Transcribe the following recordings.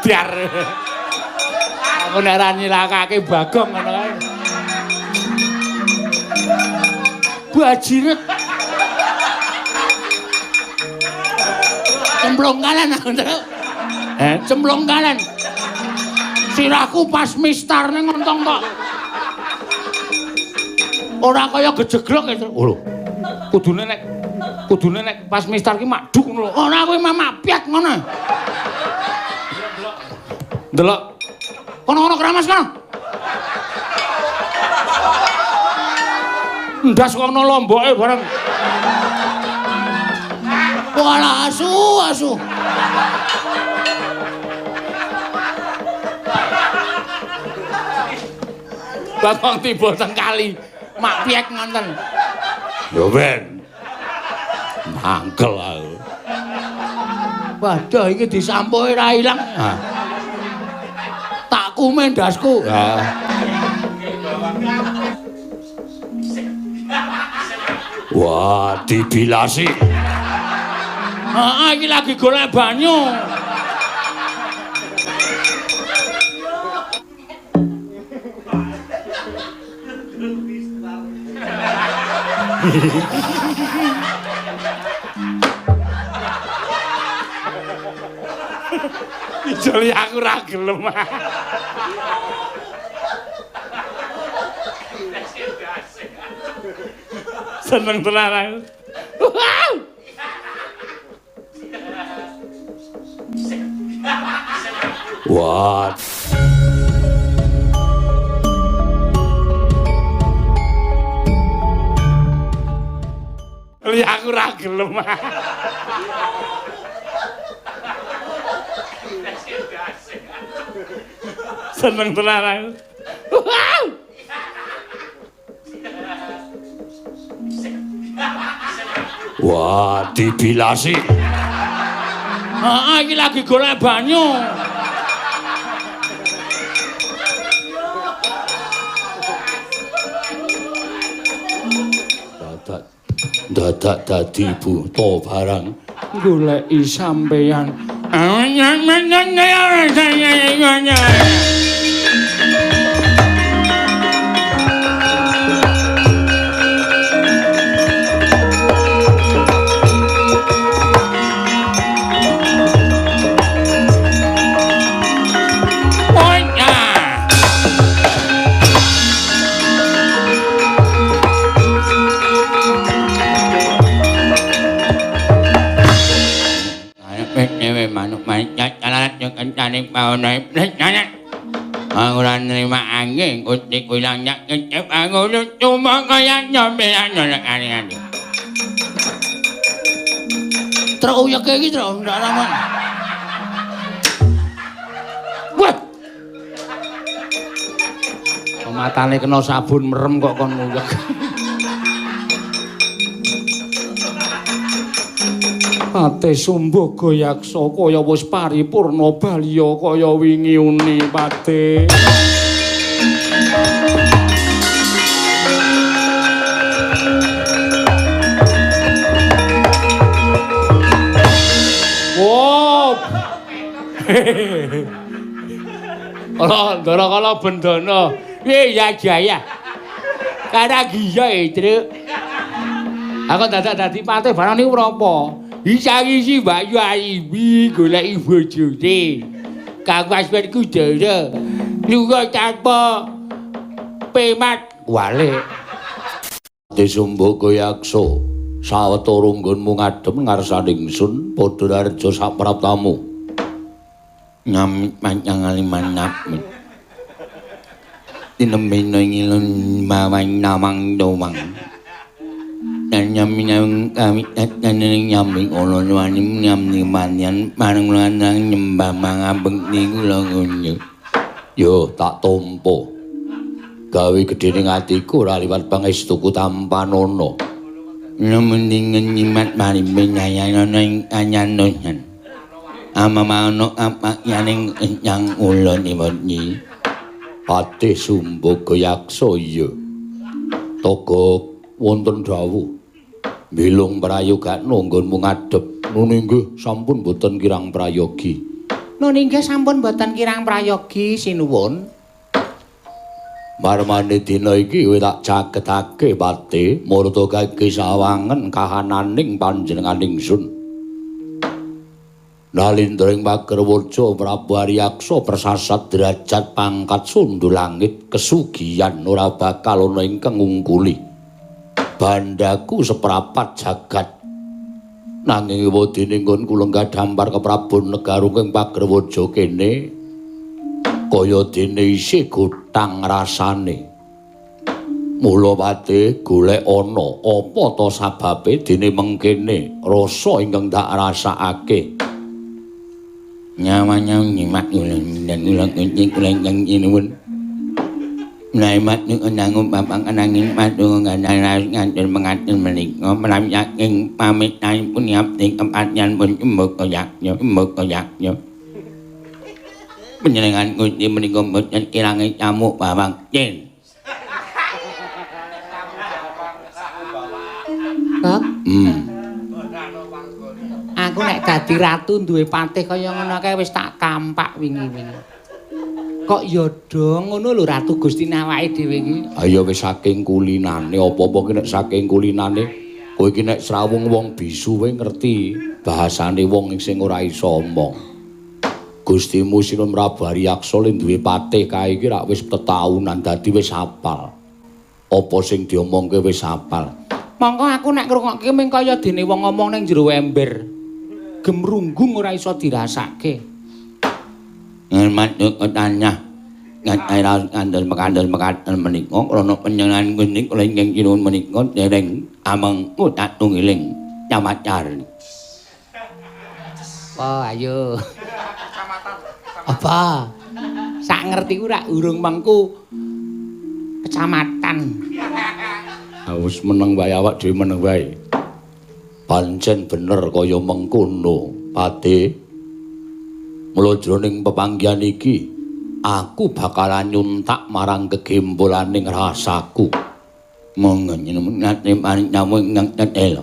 Tiar. Aku nek ra nyilakake Bagong ngono kae. Bajiret. Cemplung kalan aku, Nduk. Cemplung kalan. Sirahku pas mistar ning ngontong kok. Ora kaya gejeglok itu. Oh lho. Kudune nek pas mistar ki maduk ngono lho. Ora kowe mapiat ngono. Delok. Kono keramas kono. Ndas kono lomboke bareng. Wala asu. Bagong tiba teng kali, mak piek ngonten. Yo ben. Mangkel aku. Waduh iki disampuke ra ilang. Tak kumen ndasku. Wah, dibilasi. Iki lagi golek banyu. Jadi aku ra gelem. Seneng tenan aku. Wah. Li aku ra gelem. Seneng tenan aku. Wah, dibilasi. Iki lagi golek banyu. Dadak dadi buta barang goleki sampeyan. Manuk mancat calarat yang kencane paune nanya aku ora nerima angin kucing kulang nyak kecep aku cuma kaya nyampean kali-kali truk uyek iki truk ndak ramon wah matane kena sabun merem kok kon uyek ate sumbuh goyaksa kaya wis paripurna balya kaya wingi uni pate wow Ndara kala bendana ya jaya kada giya Truk aku dadak dadi patih barang niku menapa Isang-isi Mbak Yuaibi goleki bojone. Kang Wasmen Kudara lunga tanpa pemat wale. Disumbuh Goyaksa sawetara nggonmu ngadhem ngarsaning ingsun padha narja sapraptamu. Nyamit pancang aliman napit. Tinemena ngilun mawang namang domang. nyam kami nyaming ana wani nyam manyan marang lanang nyembah mangabeng niku lho ngono. Yo tak tampa. Gawe gedene atiku ora liwat pangestuku tampanono. Mendingan nyimat marimbe nyayana ing anyanon. Amamano apa yaning yang ulun iwani. Patih Sumbaga Yaksa iya. Toga wonten dawuh. Bilung prayoga nunggonmu ngadep. Nun inggih sampun boten kirang prayogi. Nun inggih sampun boten kirang prayogi sinuwun. Marmane dina iki kowe tak cagetake pati murta kangge sawangen kahananing panjenenganing sun. Nalindring Pagerwaja Prabu Aryaksa persasat derajat pangkat sundul langit kesugihan ora bakal ana ingkang ngungkuli. Bandaku seprapat jagat nanging wedine nggon kula ngadhampar ke Prabu Negarung ing Pagerwaja kene kaya dene isih gotang rasane. Mula pate golek ana apa ta sababe dene mengkene rasa ingkang tak rasakake. Nyawanya nyimak ulang dan ulang yang inuun. Naimat ni undangun babang anangin madu ngantul mengatur menikah melamyak yang pamit naik pun yapti kempatnya pun embuk koyaknya. Penyelengan kunci menikah dan kirangi camuk babang jen. Bab? Aku nek dadi ratu duwe patih kaya ngono kae wis tak kampak wingi-wingi. Kok ya do ngono lho Ratu Gustina awake dhewe iki. Ha ya wis saking kulinane apa-apa ki nek saking kulinane kowe iki nek srawung wong bisu kowe ngerti bahasane wong sing ora iso omong. Gustimu Sinun Prabu Aryaksa duwe patih kae iki rak wis tetaunan dadi wis hafal. Apa sing diomongke wis hafal. Monggo aku nek ngrungokke mung kaya dene wong ngomong ning jero ember. Gemrunggung ora iso dirasake. Matuk tanya ngadaira kandel mekaten menika krana panjenengan kuning kula ingkang kinuwun menika dereng ameng tak tunggiling camacar. Oh ayo. Apa? Sak ngertiku rak urung mengku kecamatan. Wis meneng wae awak dhewe meneng wae. Pancen bener kaya mengkono, Pati. Mula jroning pepanggihan iki aku bakalan nyuntak marang kegembolaning rasaku. Monggo nyemati panjamu ingkang tetel.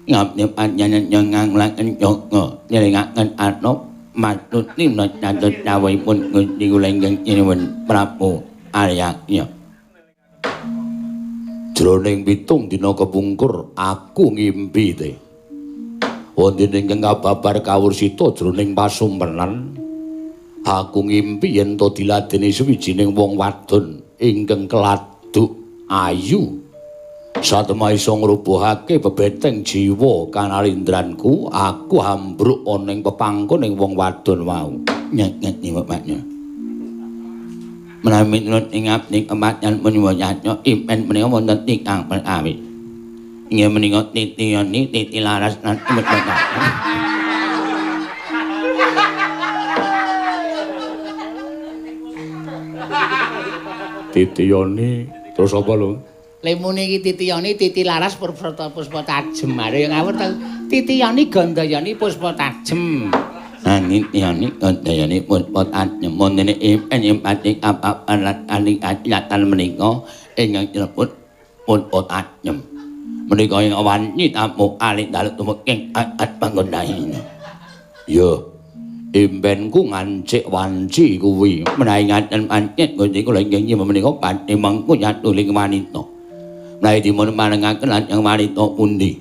Ngapne panjenengan nyang laken joko nyelingaken anop matuti natut dawuhipun Gusti kula ingkang nyuwun Prabu Aryaksa. Jroning 7 dina kepungkur aku ngimpi te. Wonten ingkang kababar kawursita jroning pasumpenan. Aku ngimpi yen to diladeni sawijining wong wadon ingkang keladuk ayu. Satema iso ngrubuhake bebeteng jiwa kanalindranku, aku ambruk ana ing pepangkoning wong wadon wau. Nyet bapaknya. Menawi nurut ing abdi kematian menika nyatya impen menika wonten tikang perkawis. Inggih menika titiyani titi laras lan mekaten. Titiyani terus apa lho? Lemune iki titiyani titi laras puspa tajem. Are ngawur ta. Titiyani gandayani puspa tajem. Nitiyani gandayani puspa tajem. Montene impen impatik apa-apa lan aling-alatan menika ingkang dilebut puspa tajem. Menika ing wanci tamu alit dalu tumengking at panggondahi. Yo, impenku ngancik wanci kuwi. Menawi ngaten pancet Gusti kula inggih menika pati mengku nyatuling wanita. Menawi dipun marengaken lajeng wanita pundi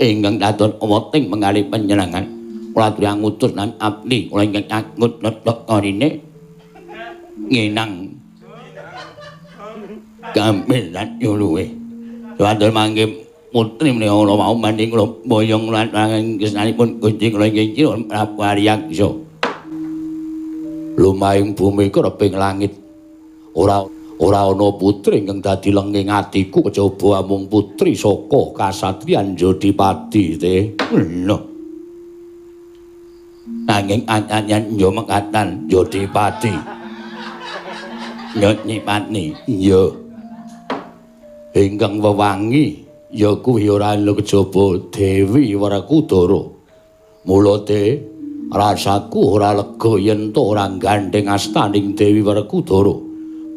ingkang dados weting penggalih panjenengan. Kula aturi ngutus lan abdi kula ingkang nyangut netok karine nginang gampil lan yuluwe. Wonten mangke putri menika kula mau manding kula boyong lan kesanipun Gusti kula inggih nyuwun Prabu Aryaksa. Lumahing bumi kereping langit ora Ora ana putri ingkang dadi lenging atiku kejaba amung putri saka kasatriyan Jodipati te. Lho. Nanging anyan yo mengatan Jodipati. Nyipani, iya. Ingkang wewangi ya kuwi ora ana kejaba Dewi Werkudara. Mula te rasaku ora lega yen to ora gandeng astaning Dewi Werkudara.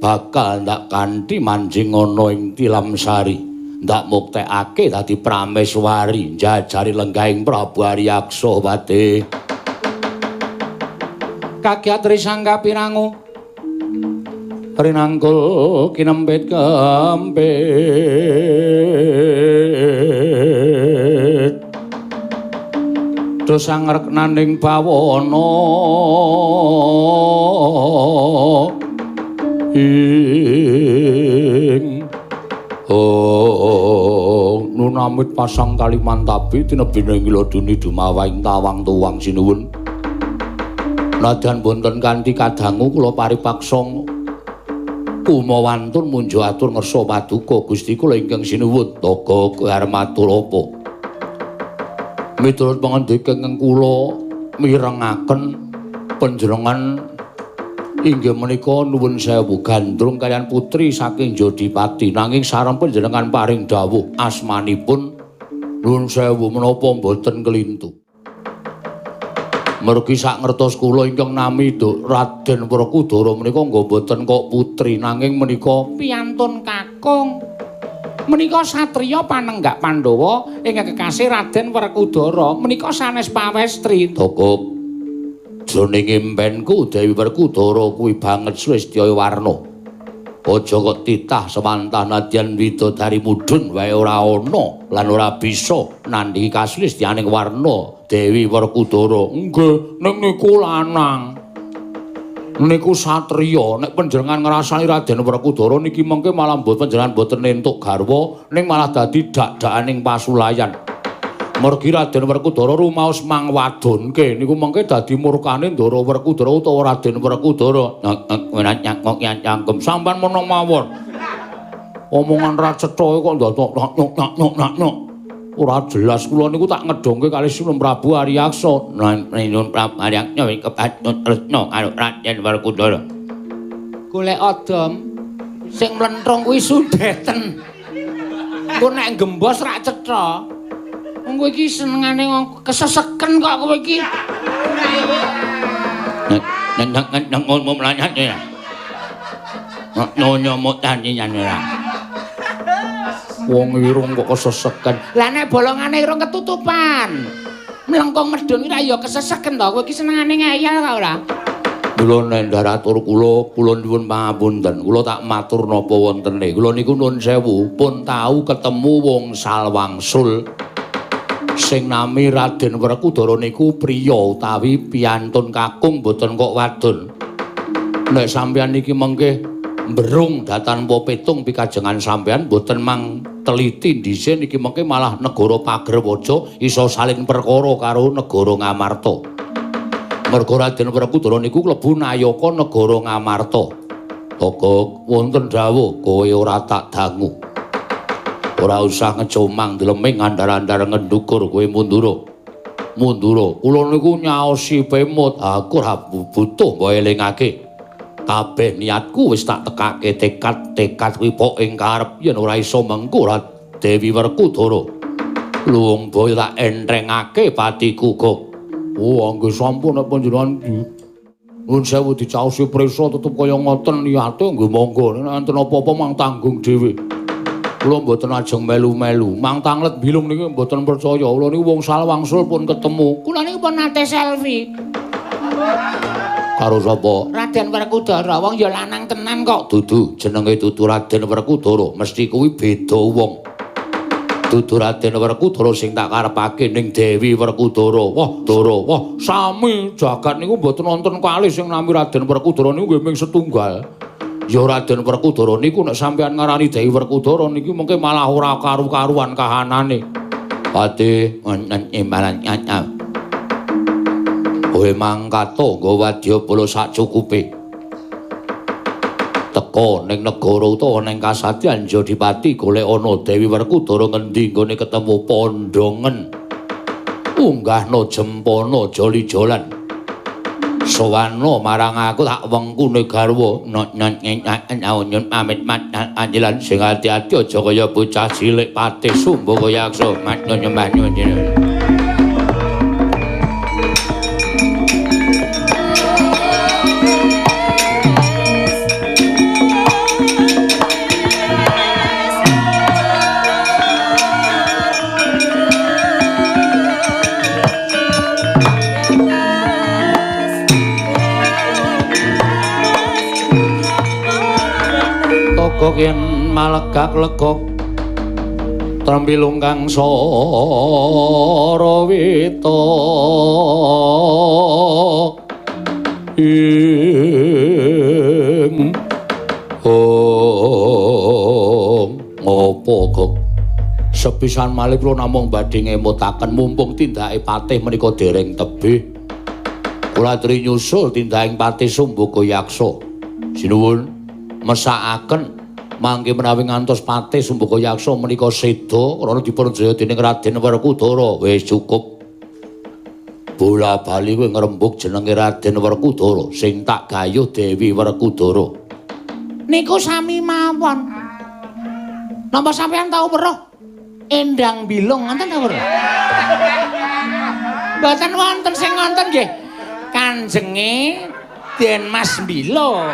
Bakal ndak kanthi manjing ana ing Tilamsari ndak muktekake dadi prameswari njajari lenggahing Prabu Aryaksa wate kagiatri sangga pirangu rinangkul kinempit kempit dosa ngreknaning bawana ing nunamit pasang Kalimantabi tinebine ngiloduni dumawahing tawang tuwang sinuwun nadyan wonten kanthi kadangu kula paripaksa kumawantun munjo atur ngersa paduka Gusti kula ingkang sinuwun taga karmatur apa miturut pangandika ingkang kula mirengaken panjenengan inggih menika nuwun sewu gandrung kaliyan putri saking Jodipati nanging sareng panjenengan paring dawuh asmanipun nuwun sewu menapa mboten kelintu mergi sak ngertos kula ingkang nami Raden Werkudara menika nggih mboten kok putri nanging menika piyantun kakung menika satriya panenggak Pandhawa ingkang kekasih Raden Werkudara menika sanes pawestri Doko jroning impenku Dewi Werkudara kuwi banget Swistya Warna. Aja kok titah semantah nadyan widodari mudhun wae ora ana lan ora bisa nandhingi kaslistyaning Warna Dewi Werkudara. Nggih, ning niku lanang. Niku satriya, nek panjenengan ngrasani Raden Werkudara niki mengke malah panjenengan boten entuk garwa ning malah dadi dak-dakaning pasulayan. Mergi Raden Werkudara rumaos mangwadonke niku mengke dadi murkane Ndara Werkudara utawa Raden Werkudara. Nyangkok cangkem sampean meneng mawon. Omongan ra cetha kok ndok. Ora jelas kula niku tak ngedhongke kalih Sunan Prabu Aryaksa. Nuwun Prabu Aryaksa kepatut tresna karo Raden Werkudara. Golek adom sing mlentrung kuwi sudeten. Ku nek gembos ra cetha. Wong kowe iki senengane keseseken kok kowe iki. Nang ngomong mlanyat ya. Nyonya mutani ora. Wong irung kok keseseken. Lah nek bolongane irung ketutupan. Mlengkung medhun ora ya keseseken to. Kowe iki senengane ngeyel kok ora. Kula nendharatur kula nyuwun pangapunten. Kula tak matur napa wontene. Kula niku nuwun sewu pun tau ketemu wong salwangsul. Sing nami Raden Werkudara niku priya utawi piyantun kakung boten kok wadon. Nek sampeyan niki mengke mberung datanpa petung pikajengan sampeyan boten mang teliti dhisik niki mengke malah negara Pagerwaja iso salin perkara karo negara Ngamarta. Merga Raden Werkudara niku klebu nayaka negara Ngamarta. Toko wonten dawuh kowe ora tak dangu. Ora usah ngecomang dileming andar-andar ngendukur kowe mundura. Mundura. Kula niku nyaosi pemut, aku ora butuh mbok elingake. Kabeh niatku wis tak tekake tekad kuwi pok ing karep yen ora iso mengko Dewi Werkudara. Luwung boyo tak entrengake patiku kok. Oh, angge sampun nek panjenengan nuwun sewu dicaosi prisa tetep kaya ngoten niate nggih monggo nek enten apa-apa mang tanggung dhewe. Kula mboten ajeng melu-melu. Mang Tanglet bilung niki mboten percaya. Kula niku wong salwangsul pun ketemu. Kula niku pun nate selfie. Karo sapa? Raden Werkudara. Wong ya lanang tenan kok. Dudu, jenenge dudu Raden Werkudara. Mesti kuwi beda wong. Dudu Raden Werkudara sing tak karepake ning Dewi Werkudara. Wah, Dara. Wah, sami jagat niku mboten wonten kalih sing nami Raden Werkudara niku nggih mung setunggal. Ya Raden Werkudara niku nek sampeyan ngarani Dewi Werkudara niki mengke malah ora karu-karuan kahanane. Pati malan nyata. Kowe mangkato nggo wadyabala sacukupe. teka ning negara utawa ning kasadyan Jodipati golek ana Dewi Werkudara ngendi nggone ketemu pondongen unggahna jempana joli-jolan sowana marang aku tak wengkune garwa nyun pamit anjelan sing ati-ati aja kaya bocah cilik Patih Sumbaka Yaksa nyembah nyuwun jenengan. Kok yen malegak legok trempilung kang sarawita ing ngopo kok sepisan malih kula namung badhe ngemutaken mumpung tindake Patih menika dereng tebih kula aturi nyusul tindaking Patih Sumbaka Yaksa sinuwun mesakaken mangke menawi ngantos Patih Sumbaka Yaksa menika seda krana dipun jaya dening Raden Werkudara wis cukup bola-bali kowe ngrembug jenenge Raden Werkudara sing tak gayuh Dewi Werkudara niku sami mawon napa sampeyan tau weruh Endang Bilung ngoten ta weruh mboten wonten sing ngonten nggih Kanjenge Den Mas Bilung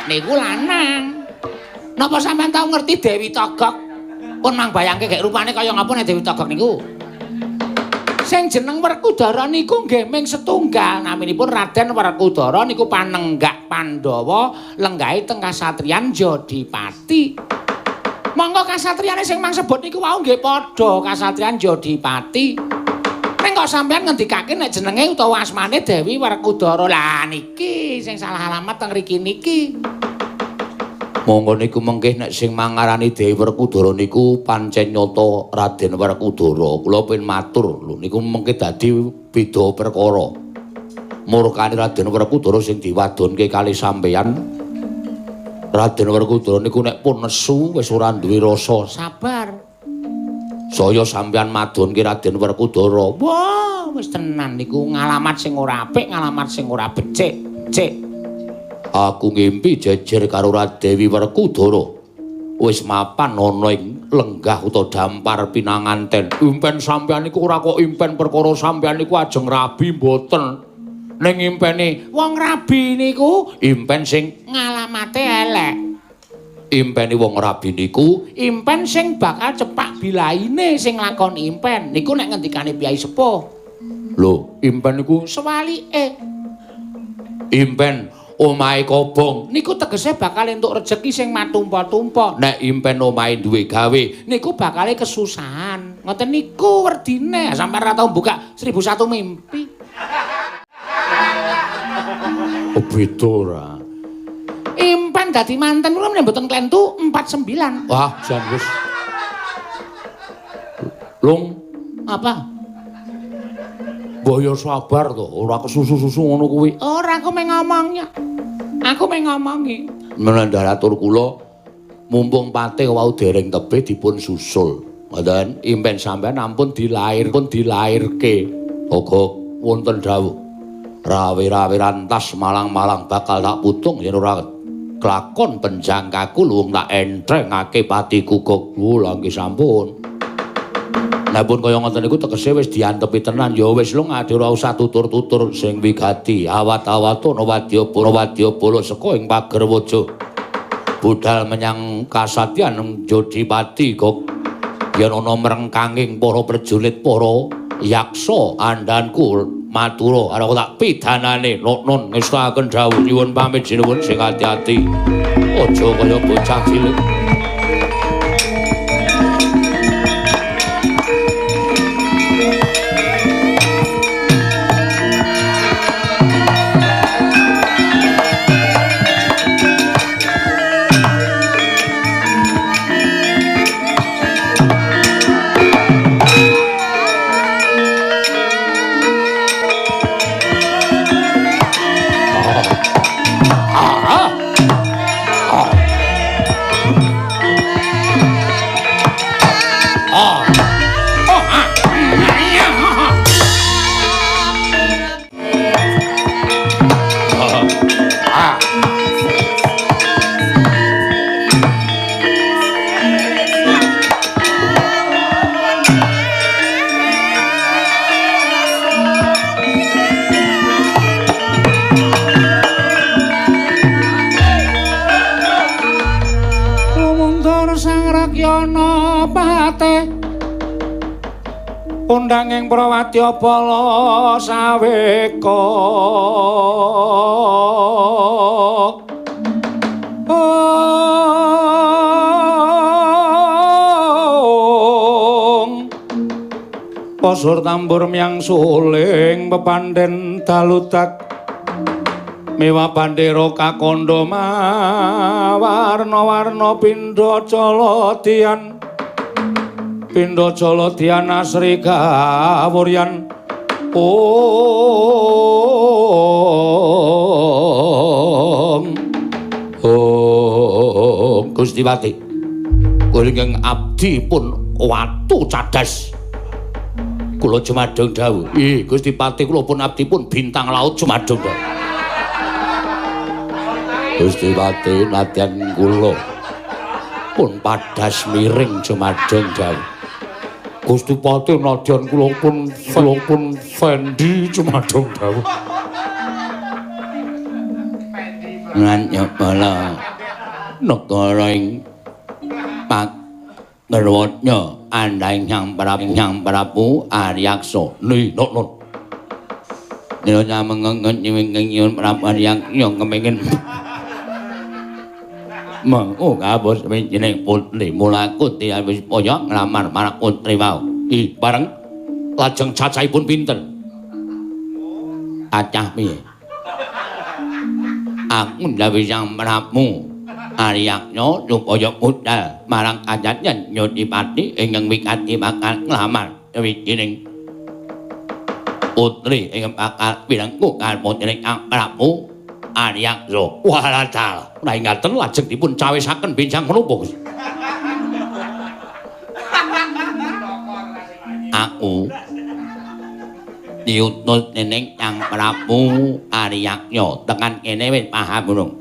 niku lanang napa sampean tau ngerti Dewi Togog? Pun mang bayangke gek rupane kaya ngapa nek Dewi Togog niku? Sing jeneng Werkudara niku nggih ming setunggal naminipun Raden Werkudara niku panenggak Pandhawa lenggahe teng kasatriyan Jodipati. Monggo kasatriyane sing mang sebut niku wau nggih padha kasatriyan Jodipati. Ning kok sampean ngendikake nek jenenge utawa asmane Dewi Werkudara. Lah niki sing salah alamat teng mriki niki. Monggo niku mengke nek sing mangarani Dewi Werkudara niku pancen nyata Raden Werkudara. Kula pengin matur lho niku mengke dadi beda perkara. Murkane Raden Werkudara sing diwadonke kali sampeyan. Raden Werkudara niku nek pun nesu wis ora duwe rasa sabar. Saya sampeyan madonke Raden Werkudara. Wah, wis tenan niku ngalamat sing ora apik, ngalamat sing ora becik. Cik. Aku ngimpi jejer karo Dewi Werkudara wis mapan ana ing lenggah utawa dampar pinanganten. Impen sampeyan niku ora kok impen perkara sampeyan niku ajeng rabi mboten. Ning impene wong rabi niku impen sing ngalamate elek. Impene wong rabi niku impen sing bakal cepak bilaine sing lakoni impen. Niku nek ngendikane Piyai Sepuh. Lho, impen niku sewalike. Impen omahe kobong niku tegese bakal entuk rejeki sing matumpa-tumpa. Nek impen omahe duwe gawe niku bakal kesusahan. Ngoten niku werdine. Sampe ora tau buka 1001 mimpi. Beda ora. Impen dadi manten kula mboten klentu 49. Wah, jan wis. Lung apa? Mbah ya sabar to, ora kesusu-susu ngono kuwi. Ora aku meng ngomongnya. Aku meng ngomongi. Menandharatur kula mumpung Patih wau dereng tebih dipun susul. Ngoten, impen sampean ampun dilairke. Uga wonten dawuh. Rawe-rawe rantas malang-malang bakal tak putung yen ora kelakon penjangkaku luwung tak entrengake patiku kok. Lha nggih sampun. Lah pun kaya ngoten niku tegese wis diantepi tenan ya wis lho ngade ora usah tutur-tutur sing wigati awat-awatana wadyabala saka ing pager waja budal menyang kasadyan Jodipati kok yen ana mrengkanging para prajurit para yaksa andhanku matura arep tak pidanane non ngestaken dawuh nyuwun pamit sinuwun sing ati-ati aja kaya bocah cilik. undanging prawadya bala saweka pasur tambur miyang suling pepandhen daludak miwa bandera kakandha warna-warna pindha caladian asri kawuryan Gustiwati kula ingkang abdi pun watu cadas kula jumadhong dawuh Gusti Pati kula pun abdi pun bintang laut jumadhong dawuh Gusti Pati nadyan kula pun padas miring jumadhong dawuh Gusti Pati nadyan kula pun fendi jumadhong dawuh nganyapala negara ing ngerwatnya andhaing Hyang Prabu Aryaksa nun nira nyamengengen nyuwun Prabu Aryaksa kepengin mengko kabos jeneng putri mulakuti wis kaya nglamar marang putri wau bareng lajeng cacahipun pinten acah piye aku ndawi Sang Prabu Aryaksa supaya budal marang ajajan Nyodipati ingkang wigati bakal nglamar wijining putri ingkang bakal pirengku karo putri Sang Prabu Aryaksa. Walatal, ora ngaten lajeng dipun cawisaken benjang menapa Gusti? Aku diutus dening Sang Prabu Aryaksa tekan kene wis paham burung.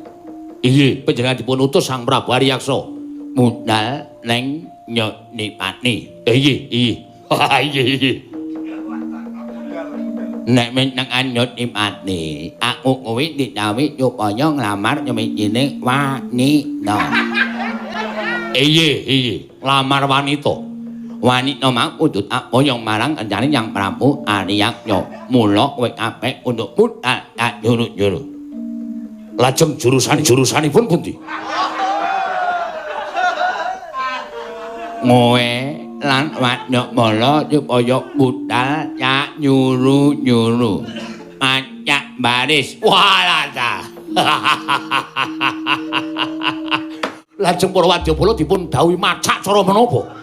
Inggih, panjenengan dipun utus Sang Prabu Aryaksa budal ning Nyodipati. Inggih. Inggih. Nek meneng Nyodipati, aku kuwi didhawuhi supaya nglamar wijining wanita. Inggih, lamar wanita. Wanita mau kudu tak boyong marang kanjane Sang Prabu Aryaksa. Mula kowe kabeh untuk budal tak juru-juru. Lajeng jurusanipun pundi? Ngoe lan Wadyabala supaya budal cak nyuru-nyuru. Acak baris. Walata. Lajeng para Wadyabala dipun dawuhi macak cara menapa?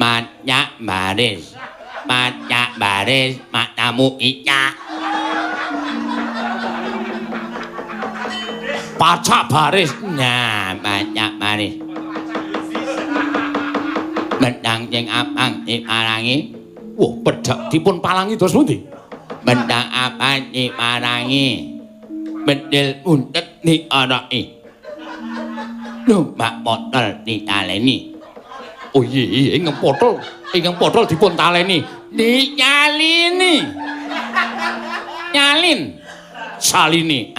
Macak baris, matamu icak. Pacak baris. Nah, pacak baris. Bendang sing apang diparangi. Wah, pedhak dipun palangi dos pundi? Bendang apang diparangi. Bedil untet diaraki. Numpak botol ditaleni. Oh iya, ingkang botol dipun taleni. Dinyalini. Nyalin. Salini.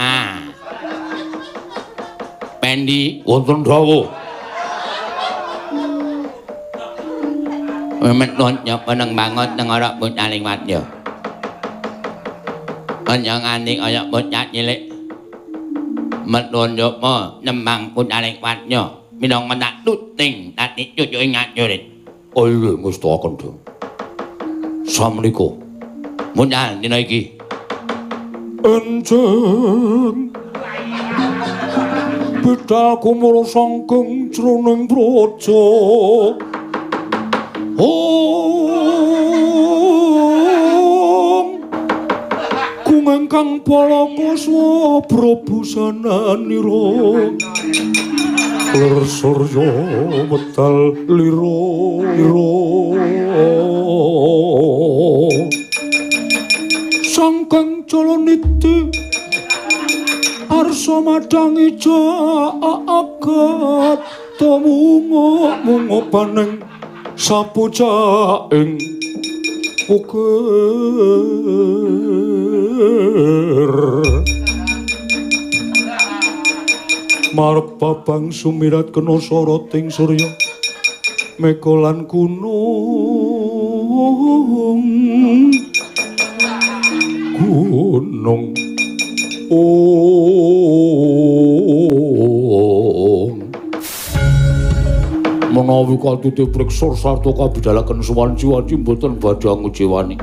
Pendi wonten dawuh. Memet nyapa nang bangot nang ora bocaling wadya. Panjenengane kaya bocah cilik. Metun nyapa nembang bocaling wadya. Minang menak tuting tati cucuke ngajurit. Oh iya mustakaken to. Samnika. Munyal dina iki. Enjing Bedal kumula sangking jroning praja. Kungengkang palakuswa prabusananira. Ler surya wedal lira. Sangking Jalaniti arsa madangi jagat mungo paning sapucaing ukir marep babang sumirat kena soroting surya mekolan gunung menawi katute priksa sarta kabidalaken suwan-suwanci mboten badhe ngujiwani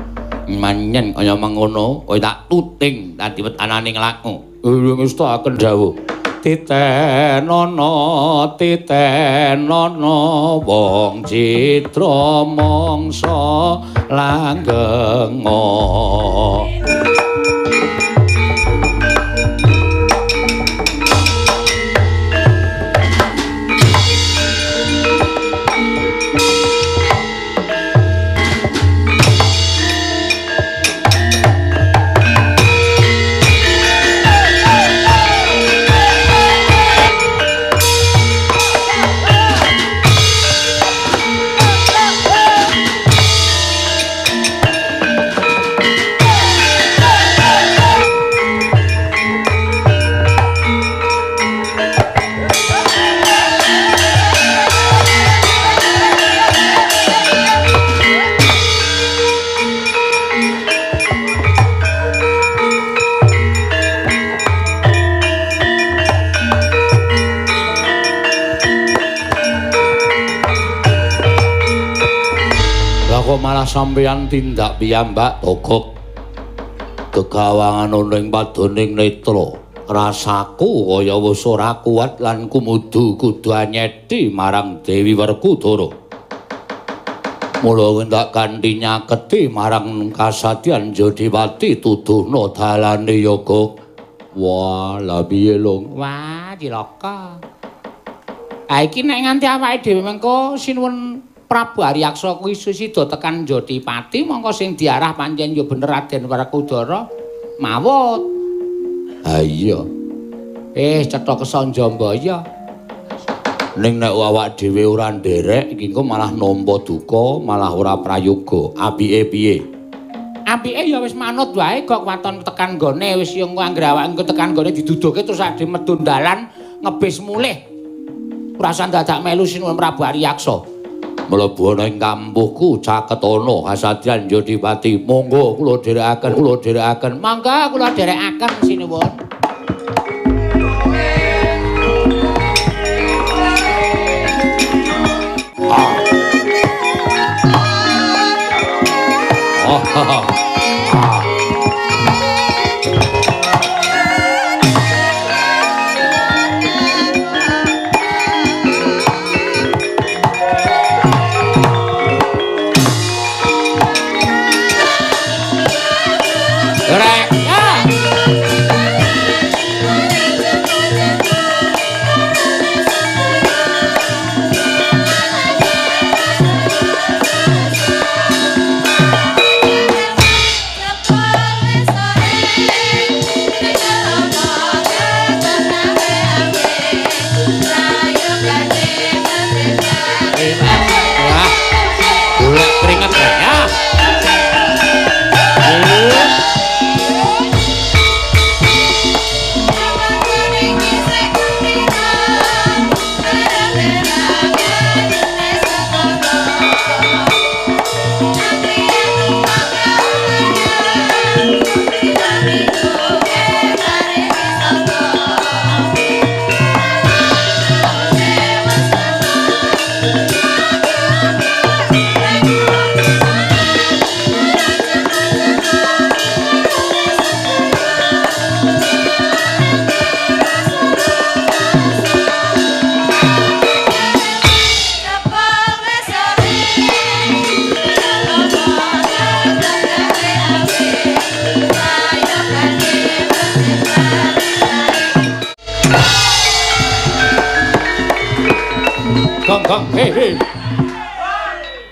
manyen kaya mangono kowe tak tuting dadi wetananing laku ngestaken dawuh titenono wong citra mangsa langgenga malah sampeyan tindak piyambak togok kegawangan ana ing padoning netra rasaku kaya wis ora kuat lan kumudu kudu anyeti marang Dewi Werkudara mula tak kanthi nyaketi marang kasadyan Jodiwati tuduhna dalane yoga wah la piye long wah cilaka ha iki nek nganti awake dhewe mengko sinuwun Prabu Haryaksa kuwi sida tekan Jodipati mongko sing diarah pancen ya bener Raden Werkudara mawut. Ha iya. Cetha Kesanjambaya. Ning nek awak dhewe ora nderek iki engko malah nampa duka, malah ora prayoga. Apike piye? Apike ya wis manut wae kok waton tekan nggone wis yo anggere awake engko tekan nggone diduduke terus ade medun dalan ngebis mulih. Ora usah dadak melu sinuwun Prabu Haryaksa. Mlebu ana ing kampuhku caketana kasadyan Jodipati monggo kula dherekaken mangga kula dherekaken sinuwun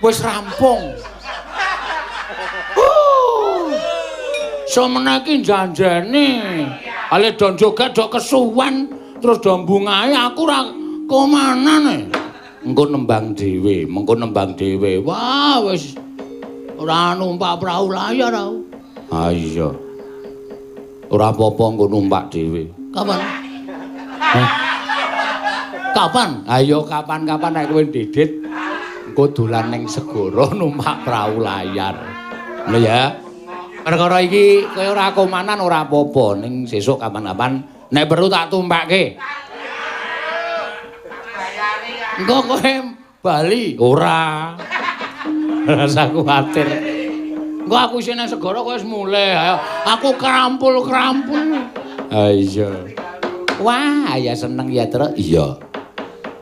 wis rampung. Semene iki janjene. Ale do joget do kesuwen terus do mbungahe aku ora komanane. Engko nembang dhewe. Wah wis ora numpak prau layar aku. Ha iya. Ora apa-apa engko numpak dhewe. Kapan? Kapan? Ayo kapan-kapan nek kowe didit dolan ning segara numpak prau layar. Lho ya. Perkara iki kowe ora komanan ora apa-apa ning sesuk kapan-kapan nek perlu tak tumpakke. Engko kowe bali ora. Rasa kuwatir. Engko aku isih nang segara kowe wis mulih. Ayo aku krampul-krampul. Ha iya. Wah, ya seneng ya, Tru. Iya.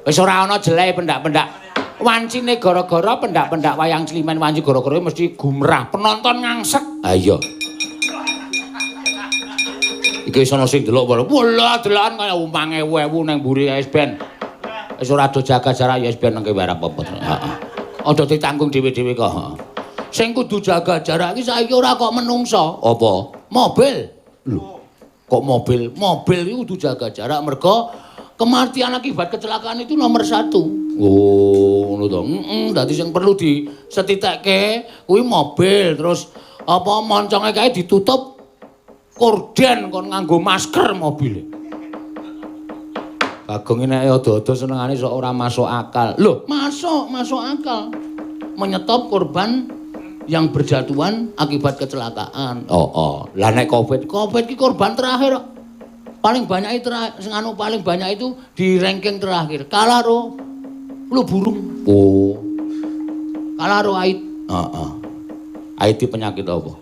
Wis ora ana jelek pendak-pendak. Wancine gara-gara pendak-pendak wayang Climen wanci gara-gara mesti gumrah, penonton ngangsek. Ha iya. Iki wis ana sing delok wae. Wala delokan kaya 50.000 nang mburi wis ben. Wis ora do jaga jarak ya wis ben nang kene apa-apa. Heeh. Aja ditanggung dhewe-dhewe kok. Sing kudu jaga jarak iki saiki ora kok menungso. Apa? Mobil. Lho. Kok mobil? Mobil itu kudu jaga jarak mergo kematian akibat kecelakaan itu nomor 1. Oh, ngono to. Dadi sing perlu disetitekke kuwi mobil, terus apa monconge kae ditutup korden kon nganggo masker mobil. Bagong iki nek ada-ada senengane sok ora masuk akal. Loh, masuk akal. Menyetop korban yang berjatuhan akibat kecelakaan. Oh. Lah nek Covid ki korban terakhir. Paling banyak itu paling banyak itu di ranking terakhir. Kalah flu burung. Oh. Kalah AIDS. Heeh. AIDS penyakit apa?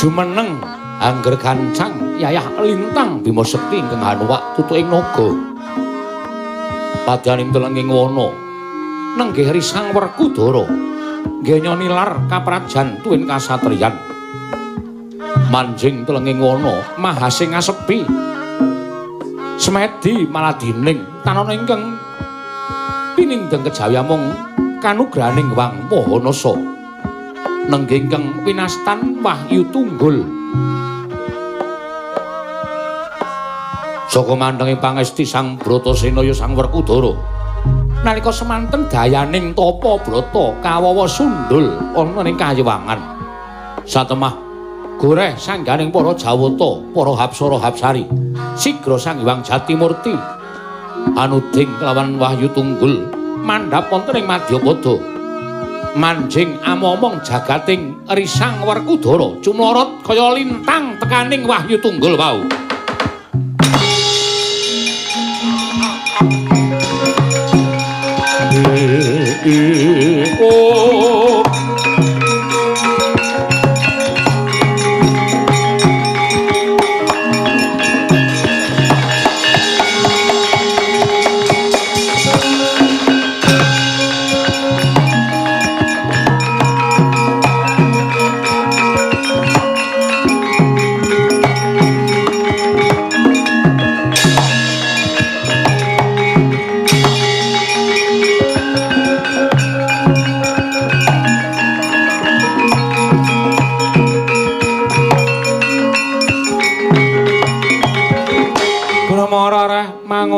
Jumeneng angger gancang yayah lintang Bima Sekti ingkang hanuwak tutuking naga. Padyaning telenging wana nenggih risang Werkudara nggenya nilar kaprajan tuwin kasatriyan. Manjing telenging wana mahasing asepi semedi maladining tanana ingkang pinindeng kejawi mung kanugrahaning Wang Mahanasa. Nenggih ingkang pinastan Wahyu Tunggul saka mandhenging pangesti Sang Bratasena ya Sang Werkudara nalika semanten dayaning tapa brata kawawa sundul ana ning kayewangan satemah goreh sangganing para Jawata para Hapsara Hapsari sigra Sang Hyang Jatimurti anuding kelawan Wahyu Tunggul mandhap wonten ing Madyapada. Manjing amomong jagating risang Werkudara cumlorot kaya lintang tekaning Wahyu Tunggul wau.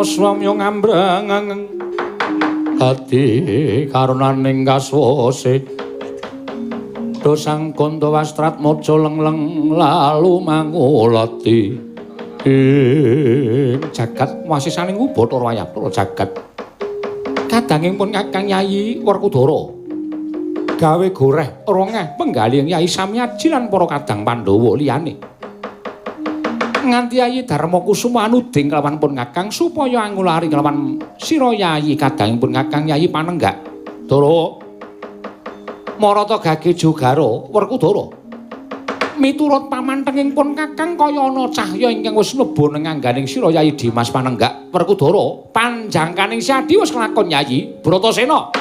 Swamya ngambrang ati karunaning kaswase dosang kanda wastrat maja lengleng lalu mangulati jagat wasisaning Bathara Wayapura jagat kadanging pun Kakang Yayi Werkudara gawe goreh rongeh penggalih Yayi Samyaji lan para kadang Pandhawa liyane nganti Yayi Darmakusuma anuding kelawan pun Kakang supaya angulari kelawan sira Yayi kadangipun Kakang Yayi Panenggak Dara Marata Gage Jogara Werkudara miturut pamantenging pun Kakang kaya ana cahya ingkang wis mlebu ning angganing sira Yayi Dimas Panenggak Werkudara panjangkaning Sadi wis kelakon Yayi Bratasena.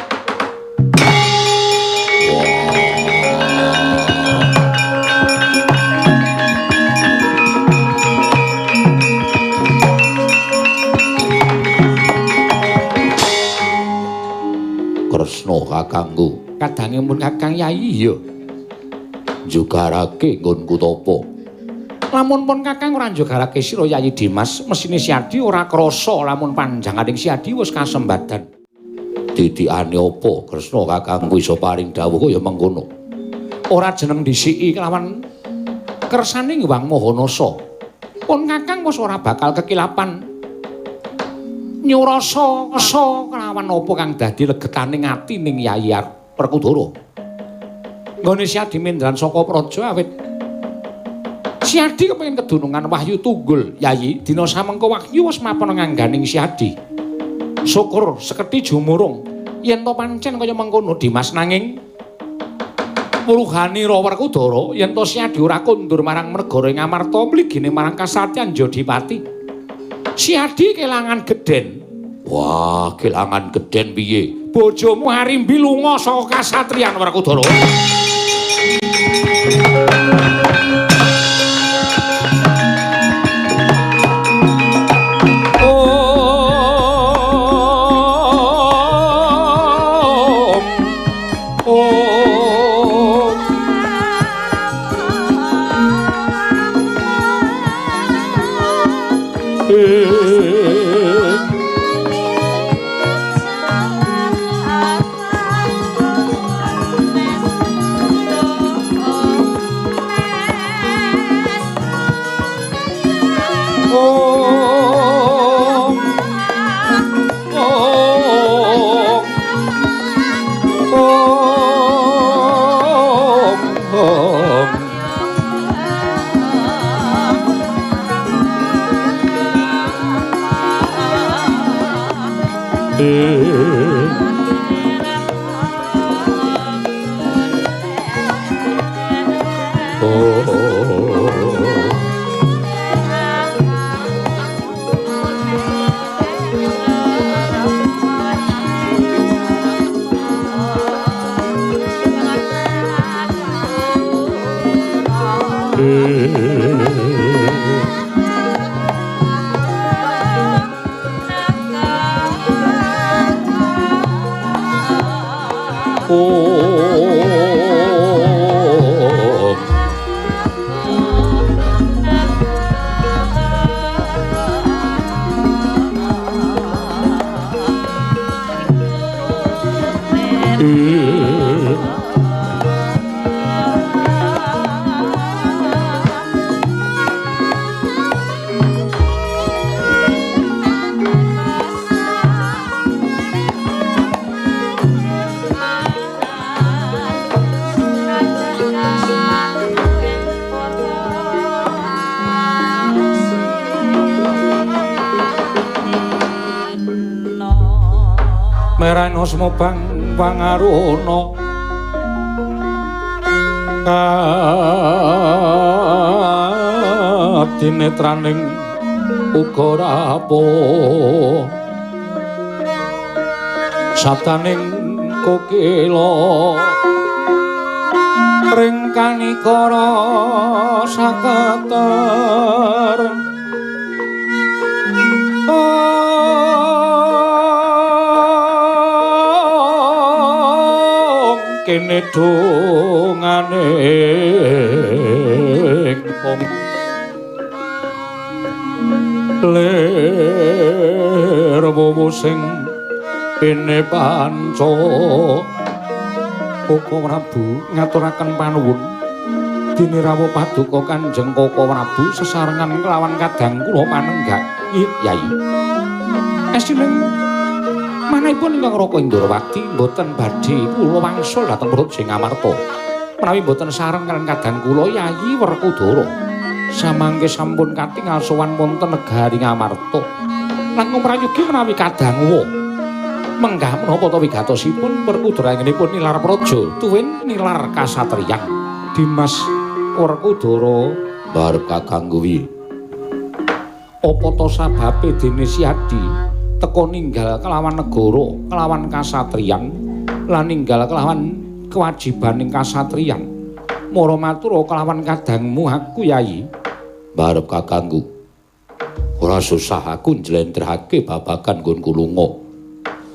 Kresna kakangku kadangipun Kakang Yayi ya njugarake nggonku tapa. Lamun pun Kakang ora njugarake sira Yayi Dimas, mesine Siadi ora krasa lamun panjanganing Siadi wis kasembadan. Titikane apa Kresna kakangku iso paring dawuh kaya mengkono? Ora jeneng disiki kelawan kersane Hyang Mahanasa. Pun Kakang wis ora bakal kekilapan nyurasa kelawan apa kang dadi legetaning ati ning Yayi Werkudara. Nggone Siadi mendran saka praja awit Siadi kepengin kedunungan wahyu tunggul, Yayi. Dina samengko wahyu wis mapan ngangganing Siadi. Syukur sekethi jumurung yen to pancen kaya mengkono Dimas, nanging puluhani Werkudara yen to Siadi ora kondur marang negara Ngamarta mligine marang kasatyan Jodipati. Siadi kelangan gedhen. Wah, kelangan gedhen piye? Bojomu Harimbi lunga saka kasatriyan Werkudara. Merana semobang pangaruna katinetraning uga rapuh sabdaning kokila ring kanikara sakater kene dongane ler wowo sing kene panca Koko Prabu ngaturaken panuwun dene rawuh paduka Kanjeng Koko Prabu sesarengan kelawan kadang kula panenggak Yayi. Esining manahipun ingkang Raka Indrawati mboten badhe kula wangsul dhateng Praja Ngamarta. Menawi mboten sareng kaliyan kadang kula Yayi Werkudara samangke sampun katingal sowan wonten negari Ngamarta. Lan ngumrayogi menawi kadang menggah menapa ta wigatosipun Werkudaranipun nilar praja tuwin nilar kasatriyan Dimas Werkudara barep kakang kuwi. Apa ta sababe dene Siadi teka ninggal kelawan negara, kelawan kasatriyan, lan ninggal kelawan kewajibaning kasatriyan. Mara matur kelawan kadangmu aku Yayi. Barep kakangku. Ora susah aku njlentrehake babagan nggonku lunga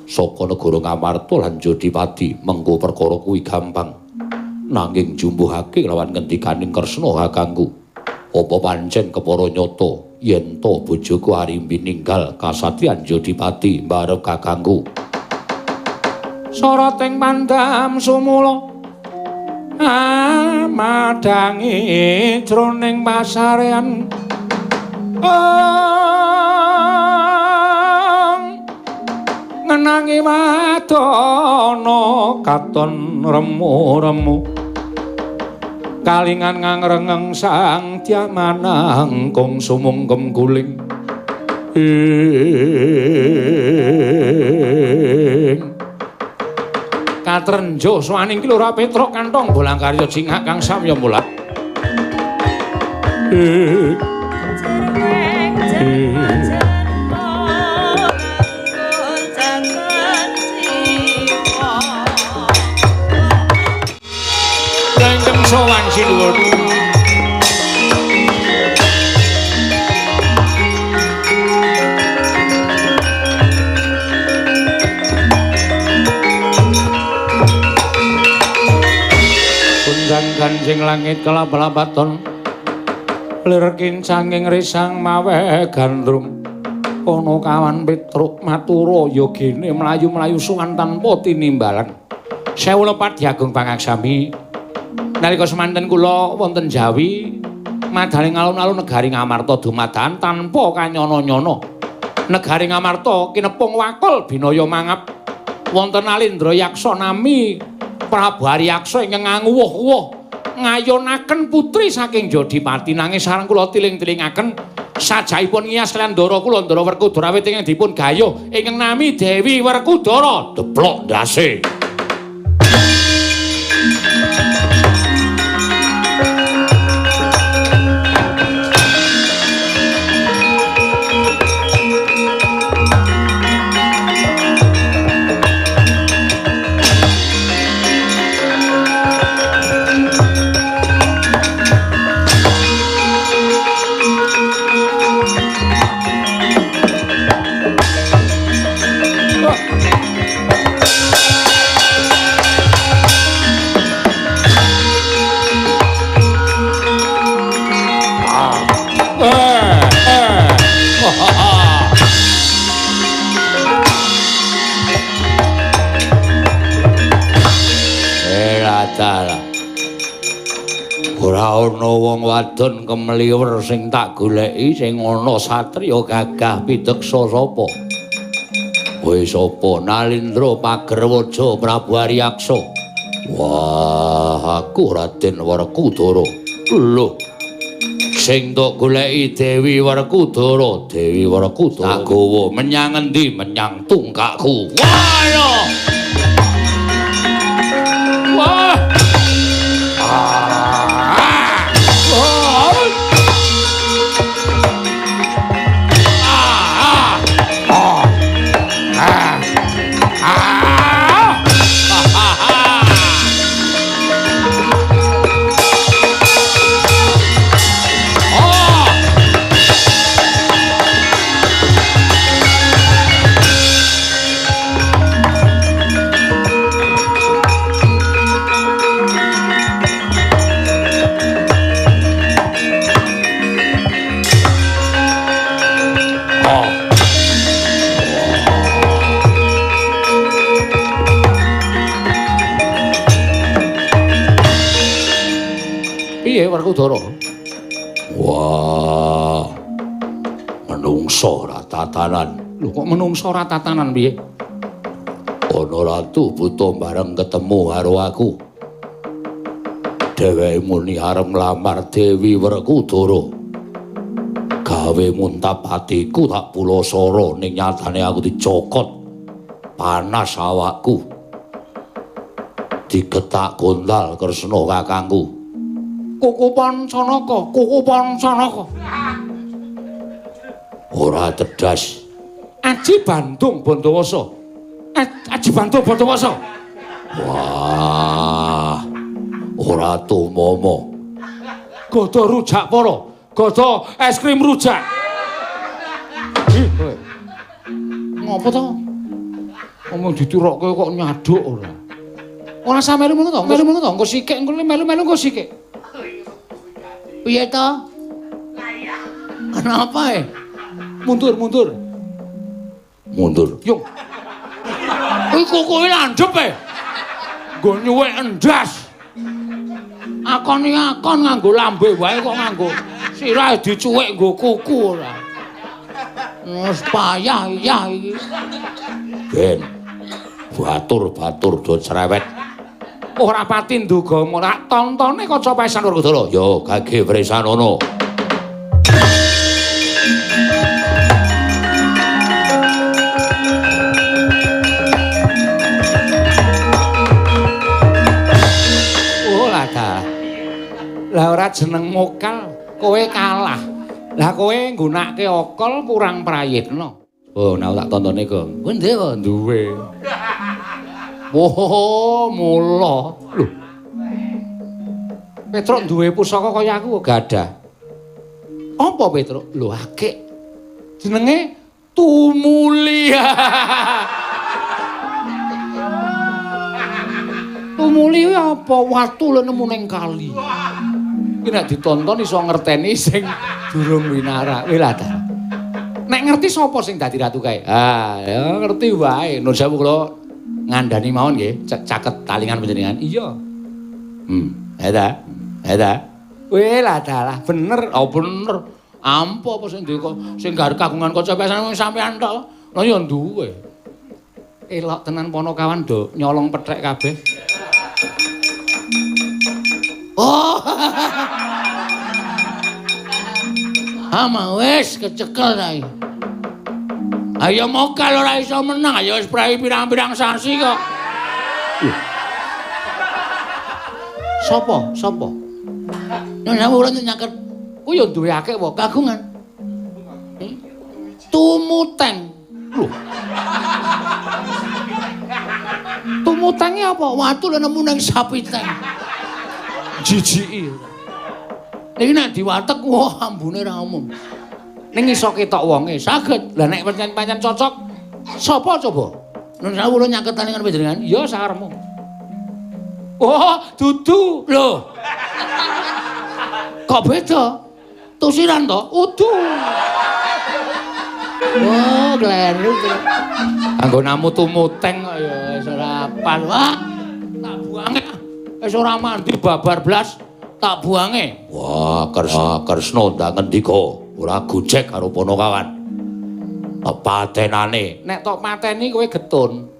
saka negara Ngamarta lan Jodipati, mengko perkara kuwi gampang. nanging jumbuhake lawan ngendikaning Kresna kakangku. Apa pancen kepara nyata yen to bojoku Arimbi ninggal kasatriyan Jodipati mbarep kakangku. Soroting pandam sumula madangi jroning pasarean ngenangi wadana katon remu-remu kalingan ngangrengeng sang diamanang kong sumungkem guling katrenjo swaning Kilura Petruk kantong bolang karya jingak kang samya mulat Lengkeng sowan sinuwun Ganjing langit kelap-lapaton lir kincanging risang mawe gandrum ana kawan Petruk matura yogene mlayu-mlayu suwan tanpa tinimbalan sewu lepat diagung pangaksami nalika semanten kula wonten Jawi madaling alun-alun negari Ngamarta dumadakan tanpa kanyana-nyana negari Ngamarta kinepung wakul binaya mangap wonten Alindra Yaksa nami Prabu Aryaksa ingkang nganguwuh-uwuh ngayonaken putri saking Jodipati nanging sareng kula tiling-tilingaken sajaipun ngiyas lan Ndara kula Ndara Werkudara awit ingkang dipun gayuh ingkang nami Dewi Werkudara deplok ndase ora ana wong wadon kemliwer sing tak goleki sing ana satriya gagah pideksa sapa kowe sapa Nalindra Pagerwaja Prabu Aryaksa wah aku Raden Werkudara lho sing tok goleki Dewi Werkudara tak gawa menyang endi menyang tungkakku wah wah Werkudara. Wah. Menungso ora tatanan. Lho kok menungso ora tatanan piye? Ana ratu buta bareng ketemu karo aku. Dheweke muni arep nglamar Dewi Werkudara. Gawe muntap atiku tak pulasara ning nyatane aku dicokot. Panas awakku. Digetak gondal Kresna kakangku. Kuku Pancanaka. Ora tedas. Aji Bandung Bandawasa. Aji Bandung Bandawasa. Wah. Ora tumama. Gada rujak para. Gada es krim rujak. Ngopo to? Omong diturokke kok nyaduk ora. Ora sampe melu to, engko sikik engko melu-melu engko sikik. Piye to? Ana apa Mundur. Yo. Kuwi kokoe landhep Nggo nyuwek endas. Akon nganggo lambe wae kok nganggo sirah dicuwek nggo kuku ora. Wis payah iya iki. Ben. Batur do cerewet. Ora pati nduga ora tontone kaca pesan Werkudara. Yo gage Wresanono. Lah ora jeneng mokal, kowe kalah. Lah kowe nggunakake okol kurang prayitna. Oh, nek tak tontone kok. Kowe ndek kok duwe. Oh, mula. Lho. Petruk duwe pusaka kaya aku gadah. Apa Petruk? Lho akeh. Jenenge Tumuli. Tumuli apa? Watu lho nemu ning kali. Iki nek ditonton iso ngerteni sing durung winara. Kowe lah ta. Nek ngerti sapa sing dadi ratu kae? Ah, ya ngerti wae. Nun sewu kula ngandani mawon nggih, caket talingan panjenengan. Iya. Eta. Kowe lah dalah bener. Oh bener. Ampo apa sing duwe sing gar kagungan kaca pesan sampean tok. Lah ya duwe. Elok tenan ponokawan do nyolong pethek kabeh. Oh. Ama wis kecekel ta iki. Ayo mokal ora iso menang, ayo wis prai pirang-pirang sasi kok. Sopo? Nona ora nyaket. Ku yo duwe akeh wae kagungan. Tumuteng. Lho. Tumutenge apa? Watu lho nemu ning sapiteng. Jijiki. Niki nek diwatek wah ambune ra umum. Ning iso ketok wonge saged. Lah nek pancen cocok sapa coba? Nun sawu nyaketane kan panjenengan. Ya sakarepmu. Oh, dudu. Lho. Kok beda? Tusiran to? Udu. Oh, kleru. Anggo namu tumuteng kok ya wis ora pan. Wah, tak buange. Wis ora mandi babar blas. Tak buange. Wah, Kresna ndak ngendika, ora gojek karo Ponokawan. Patenane, nek tok mateni kowe getun.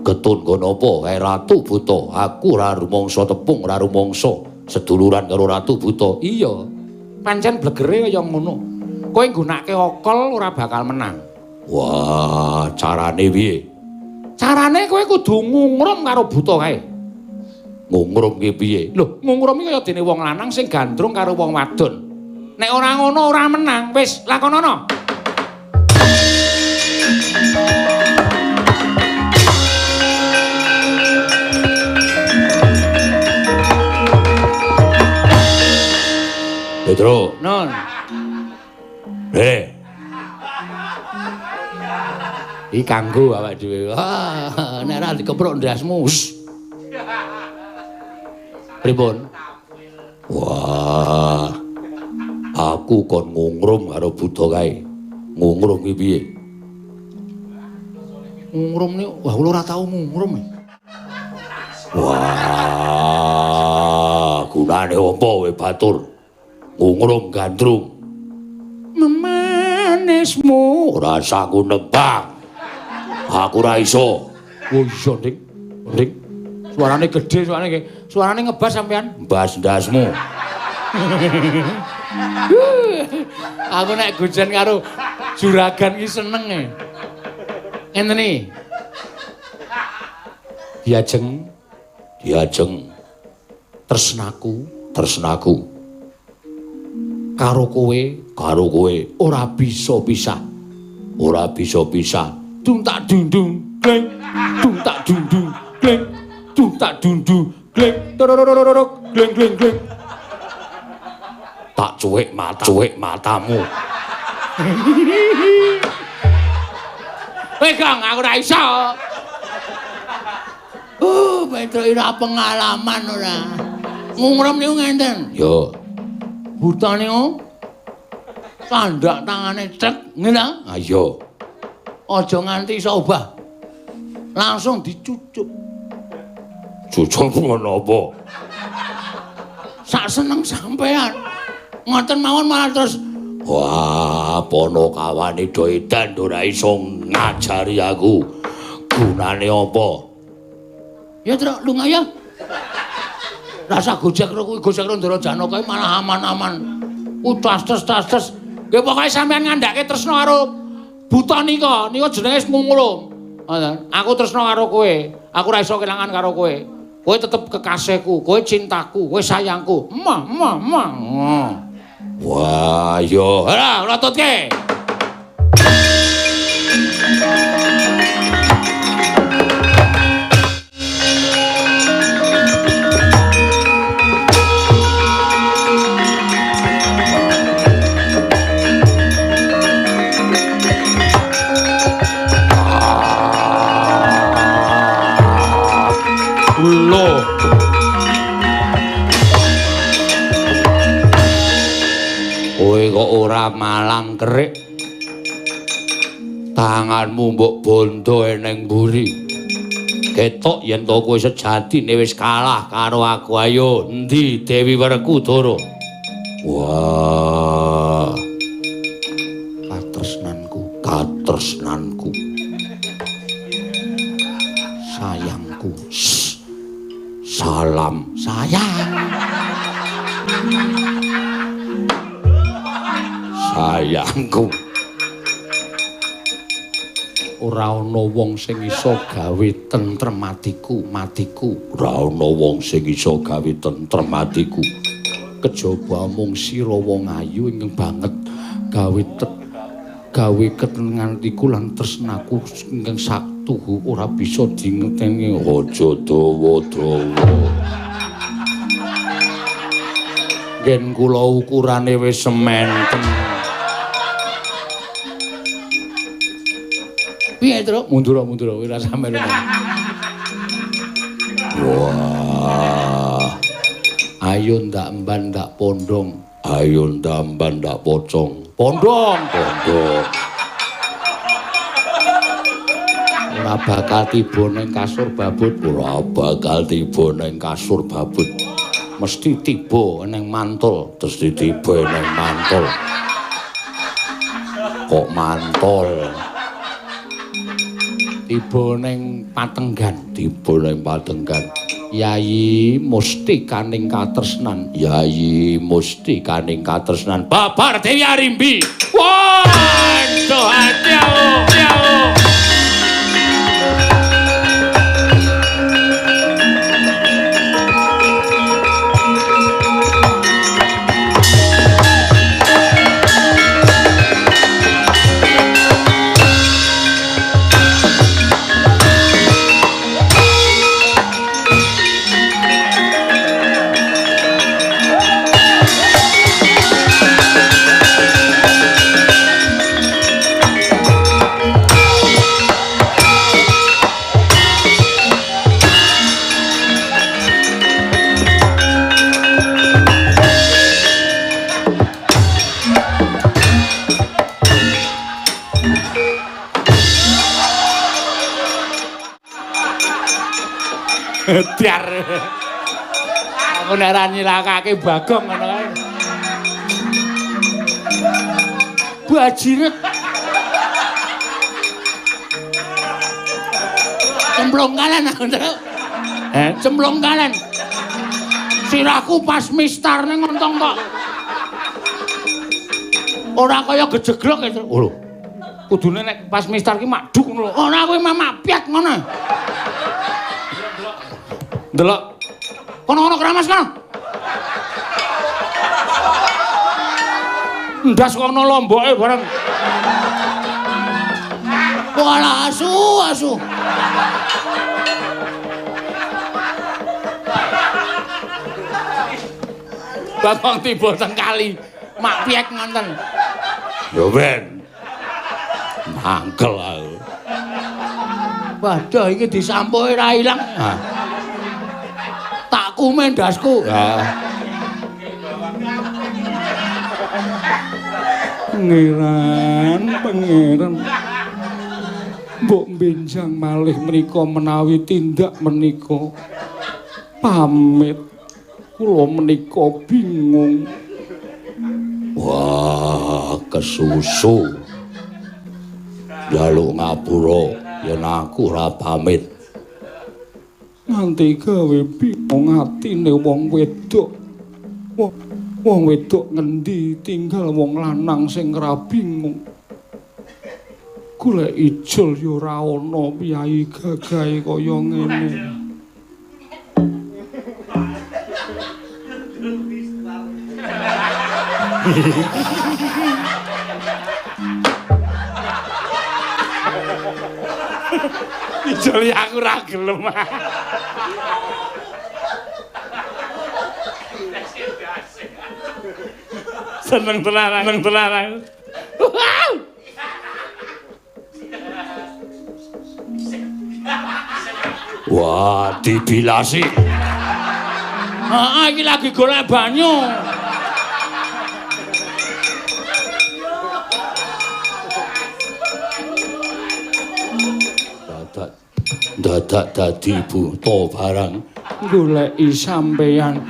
Getun kono apa? Kae Ratu Buta. Aku ora rumangsa tepung, ora rumangsa seduluran karo Ratu Buta. Iya. Pancen blegere kaya ngono. Kowe nggunakake okol ora bakal menang. Wah, carane piye? Carane kowe kudu ngungrum karo Buta kae. Ngungrum ki piye? Lho, ngungrum iki kaya dene wong lanang sing gandrung karo wong wadon. Nek ora ngono ora menang. Wis, lakonono. Petro. Non. Iki kanggo awake dhewe. Ah, nek ora dikepruk ndasmu. Pripun? Wah. Aku kon ngungrum karo Buta kae. Ngungrum ki piye? Ngungrum ni, wah kula ora tau ngungrum. Wah, gunane apa we batur? Ngungrum gandrung. Memanismu ora saku nebak. Aku ora iso. Oh iya, Dik. Dik. Suarane gedhe, suarane ngebas sampean. Mbas ndasmu. Aku nek gojen karo juragan ki seneng e. Ngenten iki. Diajeng. Tresnaku. Karo kowe ora bisa pisah. Dung tak dundung, gleng. Dung tak dundung, gleng. Dung tak dundung, gleng. Tororororok, gleng. Tak cuwek matamu. Pegang aku ora iso. Pedro ira pengalaman ora. Ngungrem niku ngenten. Yo. Buta niku sandak tangane cek ngene. Ayo. Aja nganti iso obah. Langsung dicucuk. Cucuk ngono apa? Sak seneng sampean. Ngoten mawon malah terus wah, ponokawane do edan ora iso ngajari aku. Gunane apa? ya Tru, lunga ya. Rasa gojek ro kuwi gojek ro Ndara Janaka malah aman-aman. Tas-tas. Nggih pokoke sampean ngandhake tresna karo buta nika jenenge ngumulung. Aku tresna karo kowe. Aku ora iso kelangan karo kowe. Kowe tetep kekasihku, kowe cintaku, kowe sayangku. Wah, yo. Ora, lotutke. Loh. Kowe kok ora malang kerik. Tanganmu mbok bondo eneng mburi. Ketok yen to kowe sejatine wis kalah karo aku. Ayo, endi Dewi Werkudara? Wah. Katresnanku. Sayangku. Salam sayang. Sayangku. Ora ana wong sing iso gawe tentrem matiku. Ora ana wong sing iso gawe tentrem atiku. Kejaba mung sira wong ayu ingkang banget gawe ketenangan atiku lan tresnaku ingkang saktuhu ora bisa dingeteni. Aja dawa-dawa. Gen kula ukurane wis sementen. Piye, Tru? Mundur ora sampe lho. Wah. Ayo ndak mban ndak pondong. Ayo ndamban ndak pocong. Pondong. Ora bakal tiba ning kasur babut. Mesti tiba ning mantul. Kok mantul? Tiba ning patenggan. Yayi musti kaning katresnan. Babar Dewi Arimbi. Waduh, aduh. Dar. Aku nek ra nyilakake Bagong ngono kae. Bajiret. Cemplungkalan aku, Tru. Cemplungkalan. Sirahku pas mistar ning ngontong kok. Ora kaya gejeglok, Tru. Oh lho. Kudune nek pas mistar ki madhuk ngono lho. Ora kowe mapiat ngono. Delok. Kono keramas kono. Ndas kono lomboke bareng. Wala asu. Bagong tiba teng kali, mak piek ngonten. Yo ben. Mangkel aku. Waduh iki disampuke ra ilang. Ndasku mendasku. Pangeran. Mbok benjang malih menika menawi tindak menika. Pamit. Kula menika bingung. Wah, kesusu. Jaluk ngapura yen aku ora pamit. Nganti gawe bingung atine wong wedok. Wong wedok ngendi tinggal wong lanang sing ora bingung. Golek ijol ya ora ana piyayi gagahe kaya ngene. Ijol aku ora gelem. Seneng tenan. Wah, dibilasi. Iki lagi golek banyu. Dadak dadi buta barang. Goleki sampeyan.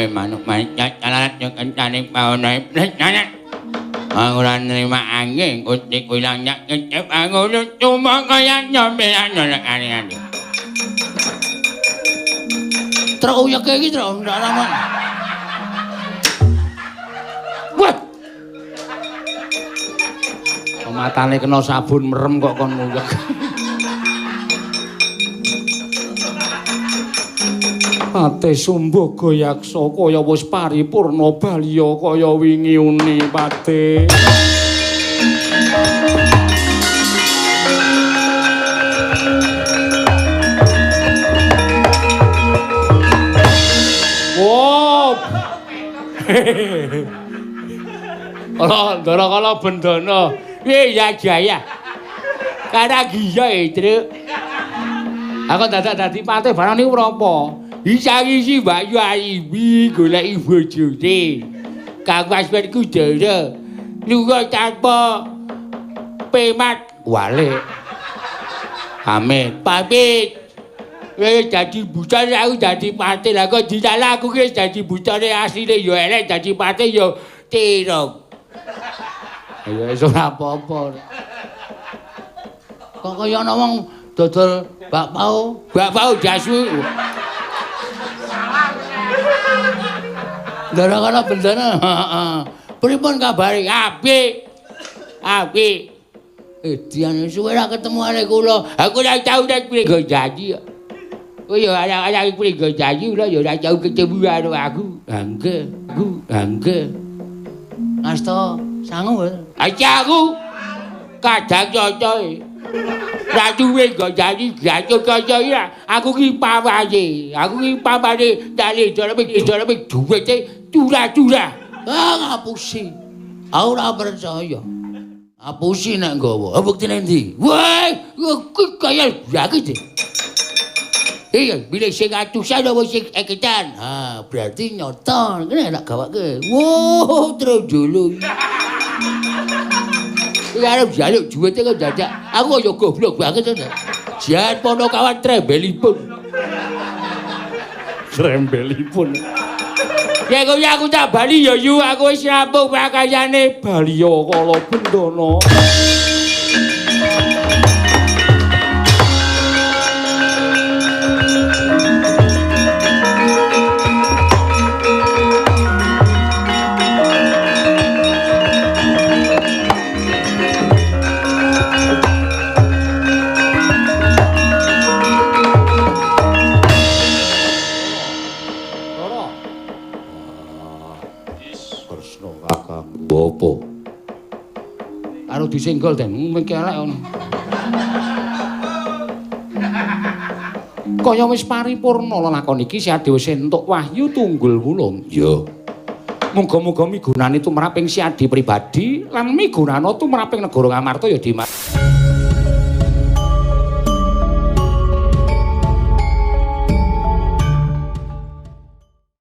Manuk jalan yang kencang mau naik aku ora nerima angin kucing ulang nyak ngecep aku cuma kaya nyampean nolak aneh-aneh Truk uyeke iki truk ndak raman. Wah. Matane kena sabun merem kok kon nguyek. Ate sumbuh goyaksa kaya wis paripurna baliya kaya wingi uni pate. Wow. Ndara kala bendana. Piye ya Jaya? Kada giya Truk. Aku dadak dadi patih barang niku menapa? Isang-isi Mbak Yu Ayimi goleki bojone. Kang Wasmen Kudara lunga tanpa pemat wale. Amit pamit. Wis dadi butane aku dadi patih. Lah kok disalah aku wis dadi butane asline ya elek dadi patih ya tirok. Ya wis ora apa-apa. Kok kaya ana wong dodol bakpao jasu. Ndara kana bendana. Pripun kabare? Apik. Apik. Diane suwe ra ketemu arek kula. Aku ora tau nek prenggo janji. Oh ya arek prenggo janji ora ya ora tau ketemu karo aku. Angge. Asta sangu. Aja aku kadang cocoke. Ra duwe nggo janji gaco kaya ora. Aku ki pawase. Aku ki pamane dale doleme duwite curah-curah. Ngapusi. Aku ora percaya. Ngapusi nek nggawa. Buktine ndi? Wah, kuwi kaya blake. Iya, bilih sing atusan apa sing eketan. Berarti nyata. Kene nak gawake. Wo, terus dulu. Iki arep jaluk duwite kok dadak. Aku kaya goblok banget to. Jan pono kawan trembelipun. Trembelipun. Ya kok aku tak bali ya yu aku wis rampung prakayane Baliya Kala Bendana. kakang apa karo disenggol den mengki elek ngono kaya wis paripurna lakon iki Si Adi wis entuk wahyu tunggul wulung ya muga-muga migunani tumraping Si Adi pribadi lan migunana tumraping negara Ngamarta ya Dimas